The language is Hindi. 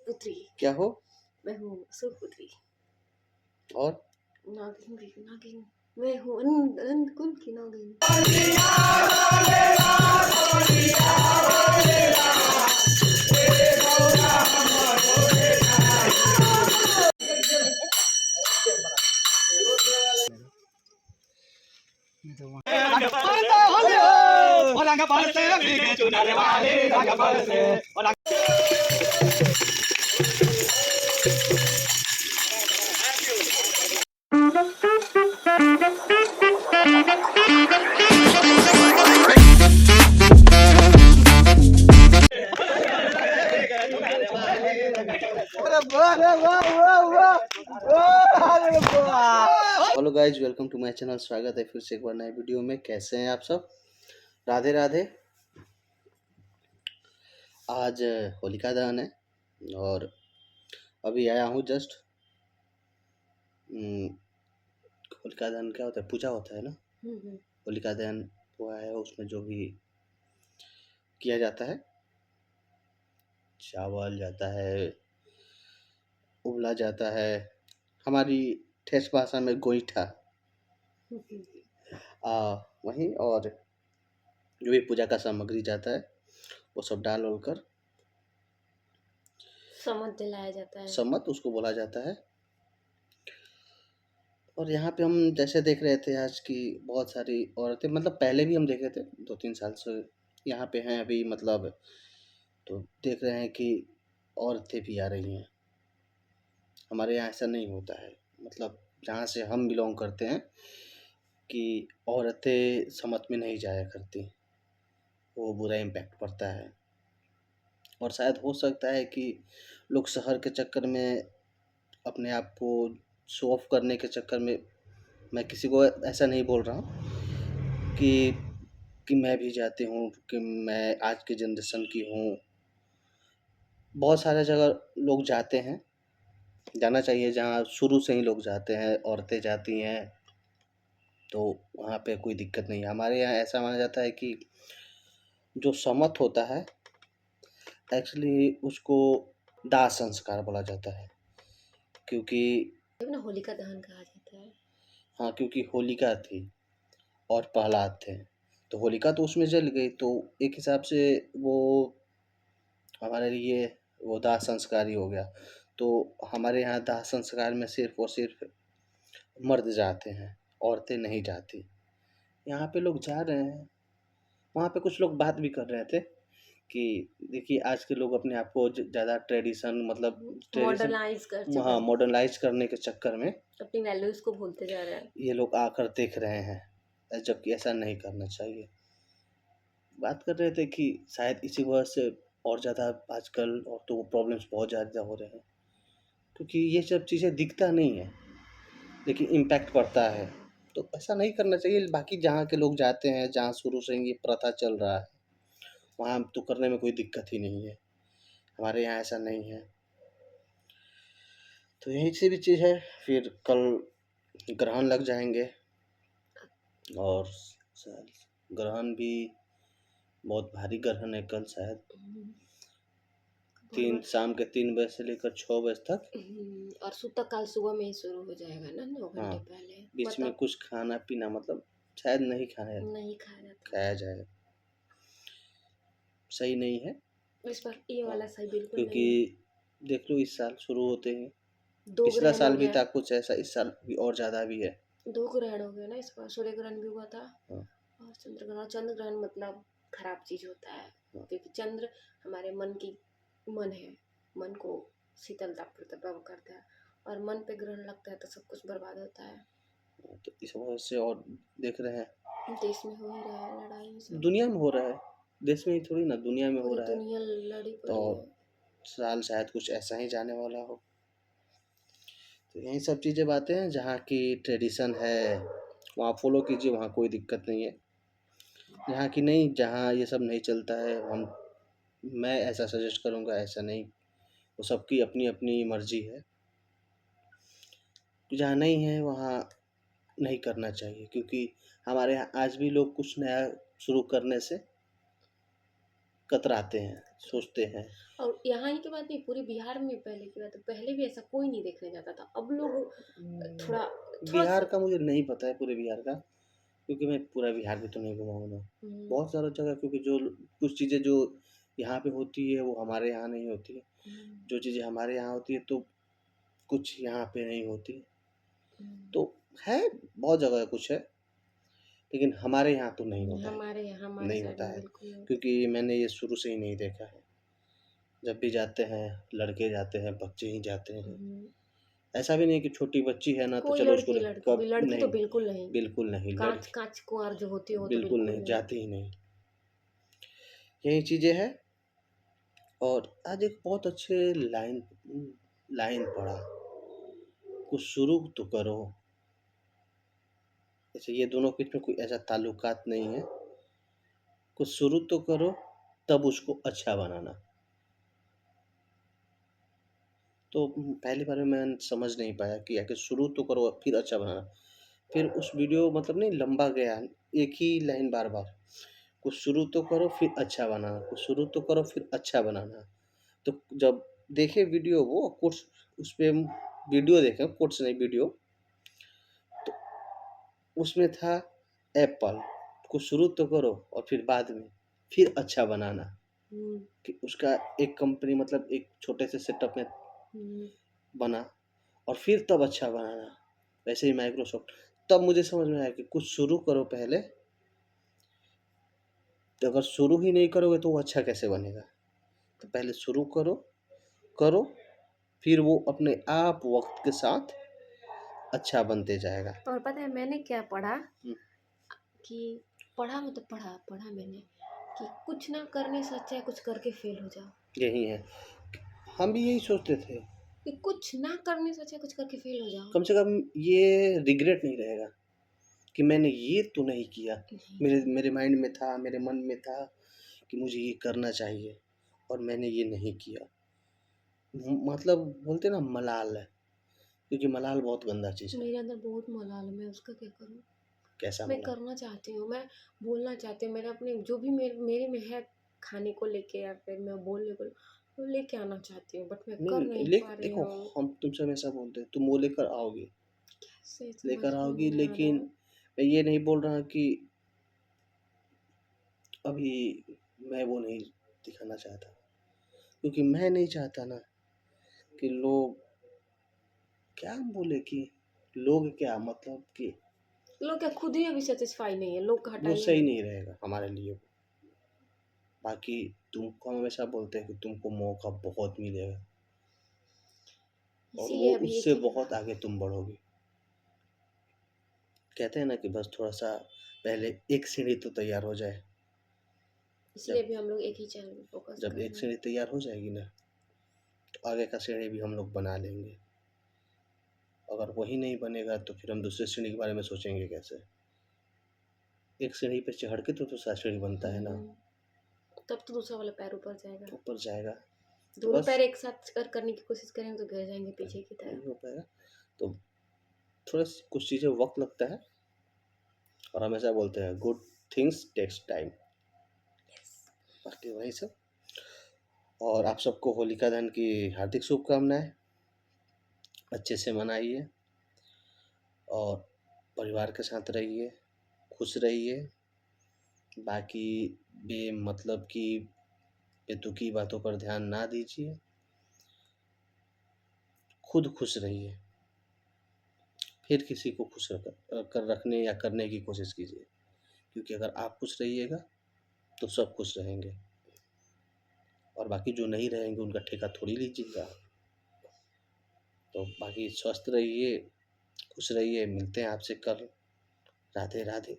पुत्री। क्या हो? मैं हूँ सुपुत्री। और नागिन भी नागिन। मैं हूँ अनंत कुल की नागिन। Hello guys, welcome to my channel. स्वागत है फिर से एक बार नए वीडियो में। कैसे हैं आप सब? राधे राधे। आज होलिका दहन है और अभी आया हूँ जस्ट। होलिका दहन क्या होता है? पूजा होता है ना। होलिका दहन हुआ है, उसमें जो भी किया जाता है, चावल जाता है, उबला जाता है, हमारी ठेठ भाषा में गोईठा, वही, और जो भी पूजा का सामग्री जाता है वो सब डाल उल कर सम्मत जलाया जाता है। सम्मत उसको बोला जाता है। और यहाँ पे हम जैसे देख रहे थे आज की बहुत सारी औरतें, मतलब पहले भी हम देखे थे 2-3 साल से यहाँ पे हैं अभी, मतलब तो देख रहे हैं कि औरतें भी आ रही हैं। हमारे यहाँ ऐसा नहीं होता है, मतलब जहाँ से हम बिलोंग करते हैं कि औरतें सम्मत में नहीं जाया करती, वो बुरा इम्पैक्ट पड़ता है। और शायद हो सकता है कि लोग शहर के चक्कर में अपने आप को शो ऑफ करने के चक्कर में, मैं किसी को ऐसा नहीं बोल रहा हूँ कि मैं भी जाती हूँ, कि मैं आज की जनरेशन की हूँ। बहुत सारे जगह लोग जाते हैं, जाना चाहिए जहाँ शुरू से ही लोग जाते हैं, औरतें जाती हैं, तो वहाँ पे कोई दिक्कत नहीं है। हमारे यहाँ ऐसा माना जाता है कि जो सम्मत होता है, एक्चुअली उसको दाह संस्कार बोला जाता है, क्योंकि होलिका दहन कहा जाता है। हाँ, क्योंकि होलिका थी और प्रहलाद थे, तो होलिका तो उसमें जल गई, तो एक हिसाब से वो हमारे लिए वो दाह संस्कार ही हो गया। तो हमारे यहाँ दाह संस्कार में सिर्फ और सिर्फ मर्द जाते हैं, औरतें नहीं जाती। यहाँ पे लोग जा रहे हैं। वहाँ पे कुछ लोग बात भी कर रहे थे कि देखिए आज के लोग अपने आप को ज़्यादा ट्रेडिशन, मतलब ट्रेडिशन, हाँ, मॉडर्नाइज करने के चक्कर में अपनी वैल्यूज को भूलते जा रहे हैं। ये लोग आकर देख रहे हैं, जबकि ऐसा नहीं करना चाहिए। बात कर रहे थे कि शायद इसी वजह से और ज़्यादा आजकल औरतों को प्रॉब्लम्स बहुत ज़्यादा हो रहे हैं, क्योंकि ये सब चीज़ें दिखता नहीं है लेकिन इम्पैक्ट पड़ता है। तो ऐसा नहीं करना चाहिए। बाकी जहाँ के लोग जाते हैं, जहाँ शुरू से ये प्रथा चल रहा है, वहाँ तो करने में कोई दिक्कत ही नहीं है। हमारे यहाँ ऐसा नहीं है। तो यही सी भी चीज़ है। फिर कल ग्रहण लग जाएंगे और ग्रहण भी बहुत भारी ग्रहण है कल, शायद शाम के 3 बजे से लेकर 6 बजे तक। और सूतक काल सुबह में ही शुरू हो जाएगा ना, 9 घंटे पहले। बीच में कुछ खाना पीना, मतलब शायद नहीं खाया जाएगा। सही नहीं है इस बार ये वाला सही बिल्कुल नहीं, क्योंकि देख लो इस साल शुरू होते ही पिछला साल भी था कुछ ऐसा, इस साल भी और ज़्यादा भी है। 2 ग्रहण हो गए ना इस बार। सूर्य ग्रहण भी हुआ था और चंद्र ग्रहण। चंद्र ग्रहण मतलब खराब चीज होता है, क्योंकि चंद्र हमारे मन है, मन को शीतलता प्रदान करता है, और मन पे ग्रहण लगता है तो सब कुछ बर्बाद होता है। तो इस वजह से, और देख रहे हैं देश में हो ही रहा है लड़ाई, सब दुनिया में हो रहा है, देश में ही थोड़ी ना, दुनिया में हो रहा है। दुनिया लड़ी पड़ी तो है। साल शायद कुछ ऐसा ही जाने वाला हो। तो यही सब चीज़ें बातें हैं। जहाँ की ट्रेडिशन है वहाँ फॉलो कीजिए, वहाँ कोई दिक्कत नहीं है। जहाँ की नहीं, जहाँ ये सब नहीं चलता है, मैं ऐसा सजेस्ट करूँगा, ऐसा नहीं। वो सबकी अपनी अपनी मर्जी है। जहाँ नहीं है वहाँ नहीं करना चाहिए, क्योंकि हमारे यहाँ आज भी लोग कुछ नया शुरू करने से कतराते हैं। सोचते हैं। और यहाँ ही की बात नहीं, पूरे बिहार में पहले की बात है, पहले भी ऐसा कोई नहीं देखने जाता था। अब लोग थोड़ा थोड़ा बिहार सा का मुझे नहीं पता है, पूरे बिहार का, क्योंकि मैं पूरा बिहार भी तो नहीं घुमा हूँ ना। हुँ, बहुत सारा जगह, क्योंकि जो कुछ चीज़ें जो यहाँ पे होती है वो हमारे यहाँ नहीं होती है। हुँ, जो चीज़ें हमारे यहाँ होती है तो कुछ यहाँ पे नहीं होती। हुँ। तो है, बहुत जगह कुछ है, लेकिन हमारे यहाँ तो नहीं होता है, हमारे यहाँ हमारे नहीं साइड होता में है, बिल्कुल नहीं होता। क्योंकि मैंने ये शुरू से ही नहीं देखा है। जब भी जाते हैं, लड़के जाते हैं, बच्चे ही जाते हैं। हुँ, ऐसा भी नहीं कि छोटी बच्ची है ना तो कोई चलो उसको लड़की लड़की भी कब लड़की तो नहीं, बिल्कुल नहीं। बिल्कुल नहीं, काँच लड़की काँच कुँवार जो होती है वो तो बिल्कुल बिल्कुल नहीं, नहीं। जाती ही नहीं। यही चीज़ें हैं। और आज एक बहुत अच्छे लाइन पढ़ा, कुछ शुरू तो करो। जैसे ये दोनों के बीच में कोई ऐसा ताल्लुकात नहीं है, कुछ शुरू तो करो, तब उसको अच्छा बनाना। तो पहली बार में मैं समझ नहीं पाया कि आखिर शुरू तो करो फिर अच्छा बनाना। फिर उस वीडियो मतलब नहीं लंबा गया, एक ही लाइन बार-बार, कुछ शुरू तो करो फिर अच्छा बनाना, कुछ शुरू तो करो फिर अच्छा बनाना। तो जब देखे वीडियो वो कोट्स, उसपे वीडियो देखे, कोट्स नहीं वीडियो, तो उसमें था एप्पल, कुछ शुरू तो करो और फिर बाद में फिर अच्छा बनाना। हुँ, कि उसका एक कंपनी मतलब एक छोटे से सेटअप में हुँ, बना और फिर तब अच्छा बनाना। वैसे ही माइक्रोसॉफ्ट, तब मुझे समझ में आया कि कुछ शुरू करो पहले, तो अगर शुरू ही नहीं करोगे तो वो अच्छा कैसे बनेगा। तो पहले शुरू करो, करो, फिर वो अपने आप वक्त के साथ अच्छा बनते जाएगा। और पता है मैंने क्या पढ़ा हम्म, कि पढ़ा मैंने कि कुछ ना करने से अच्छा है कुछ करके फेल हो जाओ। यही है, हम भी यही सोचते थे। कि कुछ ना करने से अच्छा है कुछ करके फेल हो जाओ। कम से कम ये रिग्रेट नहीं रहेगा कि मैंने ये तो नहीं किया। नहीं मेरे किया। मेरे माइंड में था, मेरे मन में था कि मुझे ये करना चाहिए और मैंने ये नहीं किया। मतलब बोलते ना मलाल है, क्योंकि मलाल बहुत गंदा चीज़ है। मेरे अंदर बहुत मलाल है, मैं उसका क्या करूँ? कैसा मैं मलाल? करना चाहती हूँ, मैं बोलना चाहती हूँ, मेरे अपने जो भी मेरे में है खाने को लेके या फिर मैं बोलने को वो लेके आना चाहती हूँ, बट मैं कर नहीं, नहीं पा रही देखो, हूँ। हम तुमसे हमेशा बोलते हैं तुम वो लेकर आओगी, कैसे समझ लेकर में आओगी, नहीं आ रहा लेकिन है। मैं ये नहीं बोल रहा कि अभी मैं वो नहीं दिखाना चाहता, क्योंकि मैं नहीं चाहता ना कि लोग क्या बोले, कि लोग क्या मतलब कि लोग क्या खुद ही अभी सेटिस्फाई नहीं है, लोग का वो हटाइए सही ना। नहीं रहेगा हमारे लिए। बाकी तुमको हम हमेशा बोलते हैं कि तुमको मौका बहुत मिलेगा और वो इसीलिए अभी एक उससे ही बहुत आगे तुम बढ़ोगे। कहते हैं ना कि बस थोड़ा-सा पहले एक सीढ़ी तो तैयार हो जाए। इसलिए जब अभी हम लोग एक ही चैनल पे फोकस जब कर एक रहे हैं। सीढ़ी तैयार हो जाएगी ना, तो आगे का सीढ़ी भी हम लोग बना लेंगे। अगर वही नहीं बनेगा तो फिर हम दूसरे सीढ़ी के बारे में सोचेंगे कैसे? एक सीढ़ी पे चढ़ के तो दूसरा सीढ़ी बनता है ना, तब तो दूसरा वाला पैर ऊपर जाएगा। ऊपर जाएगा। तो दोनों बस पैर एक साथ करने की कोशिश करेंगे तो गिर जाएंगे पीछे की नहीं तरफ। हो पाएगा। तो थोड़ा कुछ चीज़ें वक़्त लगता है और हमेशा बोलते हैं good things takes time. Yes. बाकी वही सब। और आप सबको होलिका दहन की हार्दिक शुभकामनाएँ। अच्छे से मनाइए और परिवार के साथ रहिए, खुश रहिए। बाकी बेमतलब की बेतुकी बातों पर ध्यान ना दीजिए। खुद खुश रहिए, फिर किसी को खुश कर रखने या करने की कोशिश कीजिए, क्योंकि अगर आप खुश रहिएगा तो सब खुश रहेंगे और बाकी जो नहीं रहेंगे उनका ठेका थोड़ी लीजिएगा। तो बाकी स्वस्थ रहिए, खुश रहिए, मिलते हैं आपसे कल। राधे राधे।